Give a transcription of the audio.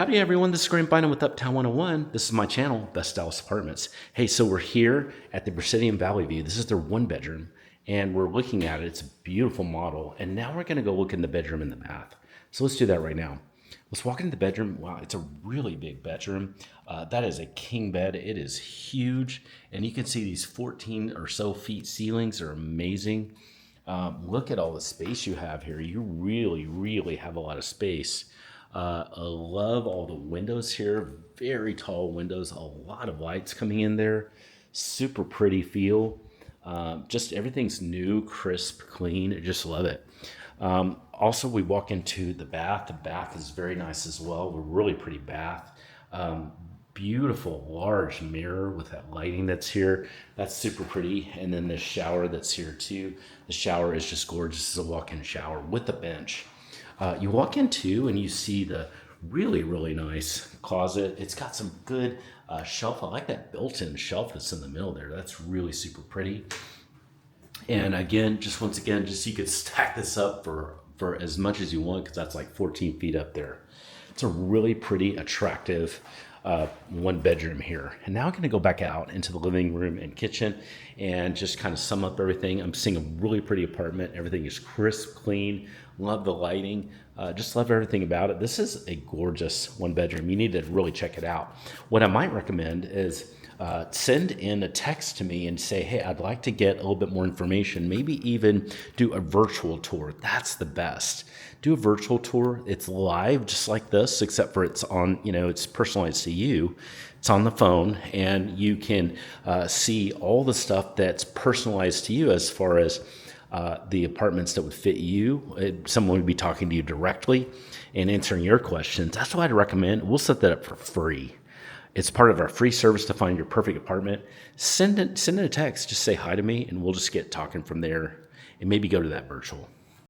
Howdy everyone, this is Graham Bynum with Uptown 101. This is my channel, Best Dallas Apartments. Hey, so we're here at the Presidium Valley View. This is their one bedroom, and we're looking at it. It's a beautiful model, and now we're gonna go look in the bedroom and the bath. So let's do that right now. Let's walk into the bedroom. Wow, it's a really big bedroom. That is a king bed. It is huge, and you can see these 14 or so feet ceilings are amazing. Look at all the space you have here. You really have a lot of space. I love all the windows here, very tall windows, a lot of lights coming in there, super pretty feel. Just everything's new, crisp, clean. I just love it. Also, we walk into the bath. The bath is very nice as well. A really pretty bath. Beautiful large mirror with that lighting that's here. That's super pretty. And then the shower that's here too. The shower is just gorgeous. It's a walk-in shower with a bench. You walk into and you see the really nice closet. It's got some good shelf. I like that built-in shelf that's in the middle there. That's really super pretty. And again, once again, you could stack this up for as much as you want, because that's like 14 feet up there. It's a really pretty, attractive one bedroom here. And now I'm going to go back out into the living room and kitchen and just kind of sum up everything. I'm seeing a really pretty apartment. Everything is crisp, clean. Love the lighting. Just love everything about it. This is a gorgeous one bedroom. You need to really check it out. What I might recommend is send in a text to me and say, hey, I'd like to get a little bit more information. Maybe even do a virtual tour. That's the best. Do a virtual tour. It's live just like this, except for it's on, it's personalized to you. It's on the phone, and you can see all the stuff that's personalized to you as far as the apartments that would fit you. Someone would be talking to you directly and answering your questions. That's what I'd recommend. We'll set that up for free. It's part of our free service to find your perfect apartment. Send in a text. Just say hi to me, and we'll just get talking from there and maybe go to that virtual.